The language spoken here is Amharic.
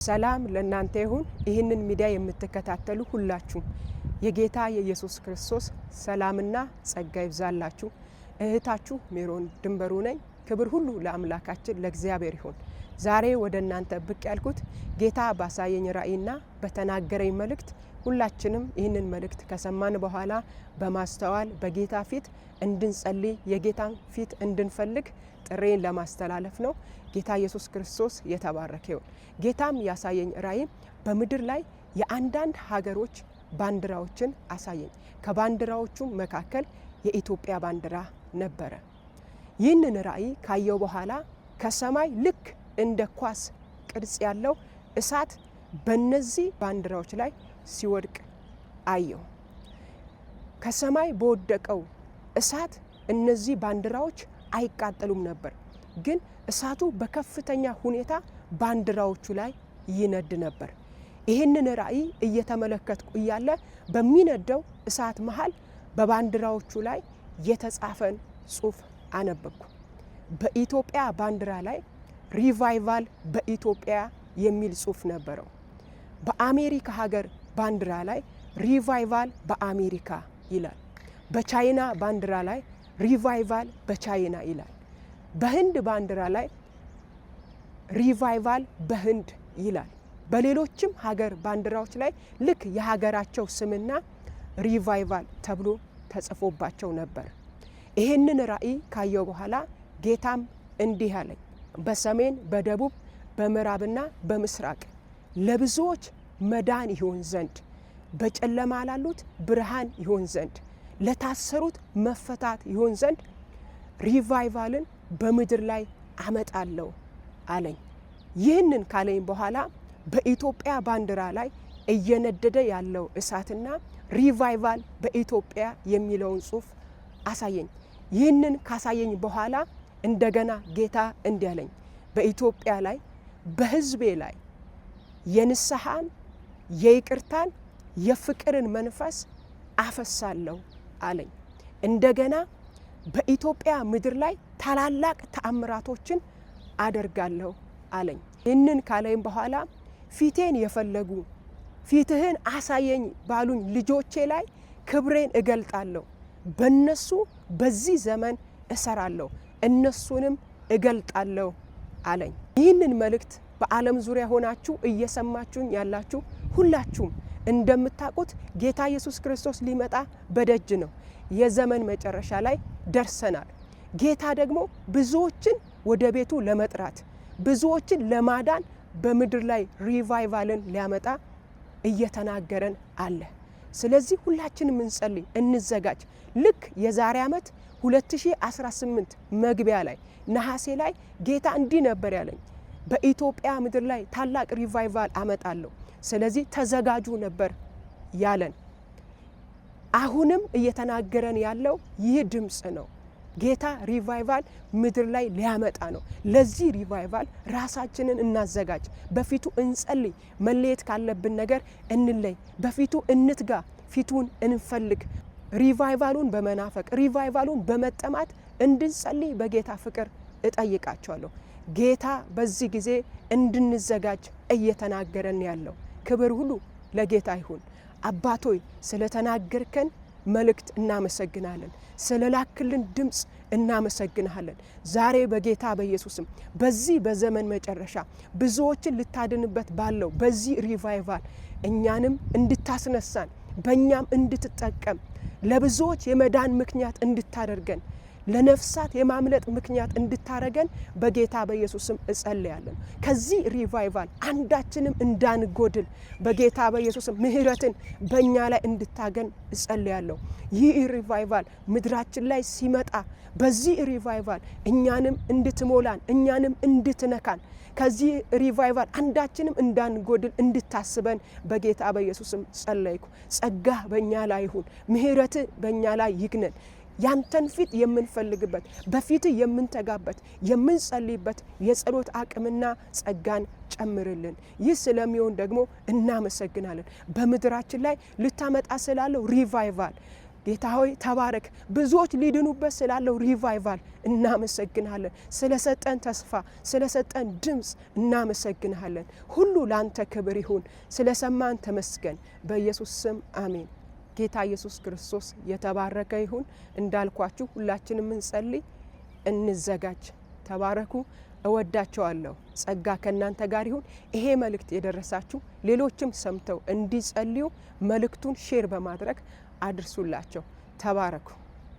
ሰላም ለእናንተ ይሁን። ይህንን ሚዲያ የምትከታተሉ ሁላችሁ የጌታ የኢየሱስ ክርስቶስ ሰላምና ጸጋ ይብዛላችሁ። እህታችሁ ሜሮን ድንበሩ ነኝ። ክብር ሁሉ ለአምላካችን ለእግዚአብሔር ይሁን። ዛሬ ወደ እናንተ ብቅ ያልኩት ጌታ ባሳየኝ ራእይና በተናገረኝ መልእክት ሁላችንም ይህንን መልእክት ከሰማን በኋላ በማስተዋል በጌታ ፊት እንድንጸልይ የጌታን ፊት እንድንፈልግ ጥሬን ለማስተላለፍ ነው። ጌታ ኢየሱስ ክርስቶስ የተባረከ ይሁን። ጌታም ያሳየኝ ራእይ በምድር ላይ የአንዳንድ ሀገሮች ባንዲራዎችን አሳየኝ። ከባንዲራዎቹ መካከል የኢትዮጵያ ባንዲራ ነበረ። ይህንን ራእይ ካየው በኋላ ከሰማይ ልክ እንደ ኳስ ቅርጽ ያለው እሳት በእነዚህ ባንዲራዎች ላይ ሲወድቅ አየው። ከሰማይ በወደቀው እሳት እነዚህ ባንዲራዎች አይቃጠሉም ነበር፣ ግን እሳቱ በከፍተኛ ሁኔታ ባንዲራዎቹ ላይ ይነድ ነበር። ይህንን ራእይ እየተመለከትኩ እያለ በሚነደው እሳት መሃል በባንዲራዎቹ ላይ የተጻፈን ጽሑፍ አነበብኩ። በኢትዮጵያ ባንዲራ ላይ ሪቫይቫል በኢትዮጵያ የሚል ጽሑፍ ነበረው። በአሜሪካ ሀገር ባንዲራ ላይ ሪቫይቫል በአሜሪካ ይላል። በቻይና ባንዲራ ላይ ሪቫይቫል በቻይና ይላል። በህንድ ባንዲራ ላይ ሪቫይቫል በህንድ ይላል። በሌሎችም ሀገር ባንዲራዎች ላይ ልክ የሀገራቸው ስምና ሪቫይቫል ተብሎ ተጽፎባቸው ነበር። ይህንን ራእይ ካየው በኋላ ጌታም እንዲህ አለኝ፣ በሰሜን በደቡብ በምዕራብና በምስራቅ ለብዙዎች መዳን ይሆን ዘንድ፣ በጨለማ ላሉት ብርሃን ይሆን ዘንድ፣ ለታሰሩት መፈታት ይሆን ዘንድ ሪቫይቫልን በምድር ላይ አመጣለሁ አለኝ። ይህንን ካለኝ በኋላ በኢትዮጵያ ባንዲራ ላይ እየነደደ ያለው እሳትና ሪቫይቫል በኢትዮጵያ የሚለውን ጽሑፍ አሳየኝ። ይህንን ካሳየኝ በኋላ እንደገና ጌታ እንዲህ አለኝ፣ በኢትዮጵያ ላይ በሕዝቤ ላይ የንስሐን የይቅርታን የፍቅርን መንፈስ አፈሳለሁ አለኝ። እንደገና በኢትዮጵያ ምድር ላይ ታላላቅ ተአምራቶችን አደርጋለሁ አለኝ። ይህንን ካለኝ በኋላ ፊቴን የፈለጉ ፊትህን አሳየኝ ባሉኝ ልጆቼ ላይ ክብሬን እገልጣለሁ፣ በነሱ በዚህ ዘመን እሰራለሁ፣ እነሱንም እገልጣለሁ አለኝ። ይህንን መልእክት በዓለም ዙሪያ ሆናችሁ እየሰማችሁኝ ያላችሁ ሁላችሁም እንደምታውቁት ጌታ ኢየሱስ ክርስቶስ ሊመጣ በደጅ ነው። የዘመን መጨረሻ ላይ ደርሰናል። ጌታ ደግሞ ብዙዎችን ወደ ቤቱ ለመጥራት ብዙዎችን ለማዳን በምድር ላይ ሪቫይቫልን ሊያመጣ እየተናገረን አለ። ስለዚህ ሁላችንም እንጸልይ፣ እንዘጋጅ። ልክ የዛሬ ዓመት 2018 መግቢያ ላይ ነሐሴ ላይ ጌታ እንዲህ ነበር ያለኝ፣ በኢትዮጵያ ምድር ላይ ታላቅ ሪቫይቫል አመጣለሁ፣ ስለዚህ ተዘጋጁ ነበር ያለን። አሁንም እየተናገረን ያለው ይህ ድምጽ ነው። ጌታ ሪቫይቫል ምድር ላይ ሊያመጣ ነው። ለዚህ ሪቫይቫል ራሳችንን እናዘጋጅ፣ በፊቱ እንጸልይ፣ መለየት ካለብን ነገር እንለይ፣ በፊቱ እንትጋ፣ ፊቱን እንፈልግ። ሪቫይቫሉን በመናፈቅ ሪቫይቫሉን በመጠማት እንድንጸልይ በጌታ ፍቅር እጠይቃቸዋለሁ። ጌታ በዚህ ጊዜ እንድንዘጋጅ እየተናገረን ያለው። ክብር ሁሉ ለጌታ ይሁን። አባቶይ ስለተናገርከን መልእክት እናመሰግናለን፣ ስለላክልን ድምጽ እናመሰግናለን። ዛሬ በጌታ በኢየሱስም በዚህ በዘመን መጨረሻ ብዙዎችን ልታድንበት ባለው በዚህ ሪቫይቫል እኛንም እንድታስነሳን፣ በእኛም እንድትጠቀም፣ ለብዙዎች የመዳን ምክንያት እንድታደርገን፣ ለነፍሳት የማምለጥ ምክንያት እንድታረገን በጌታ በኢየሱስም እጸልያለሁ። ከዚህ ሪቫይቫል አንዳችንም እንዳንጎድል በጌታ በኢየሱስም ምህረትን በእኛ ላይ እንድታገን እጸልያለሁ። ይህ ሪቫይቫል ምድራችን ላይ ሲመጣ በዚህ ሪቫይቫል እኛንም እንድትሞላን፣ እኛንም እንድትነካን፣ ከዚህ ሪቫይቫል አንዳችንም እንዳንጎድል እንድታስበን በጌታ በኢየሱስም ጸለይኩ። ጸጋ በእኛ ላይ ይሁን፣ ምህረት በእኛ ላይ ይግነን። ያንተን ፊት የምንፈልግበት፣ በፊት የምንተጋበት፣ የምንጸልይበት የጸሎት አቅምና ጸጋን ጨምርልን። ይህ ስለሚሆን ደግሞ እናመሰግናለን። በምድራችን ላይ ልታመጣ ስላለው ሪቫይቫል ጌታ ሆይ ተባረክ። ብዙዎች ሊድኑበት ስላለው ሪቫይቫል እናመሰግናለን። ስለሰጠን ተስፋ፣ ስለሰጠን ድምጽ እናመሰግናለን። ሁሉ ላንተ ክብር ይሁን። ስለሰማን ተመስገን። በኢየሱስ ስም አሜን። ጌታ ኢየሱስ ክርስቶስ የተባረከ ይሁን። እንዳልኳችሁ ሁላችንም እንጸልይ፣ እንዘጋጅ። ተባረኩ። እወዳቸዋለሁ። ጸጋ ከእናንተ ጋር ይሁን። ይሄ መልእክት የደረሳችሁ ሌሎችም ሰምተው እንዲጸልዩ መልእክቱን ሼር በማድረግ አድርሱላቸው። ተባረኩ።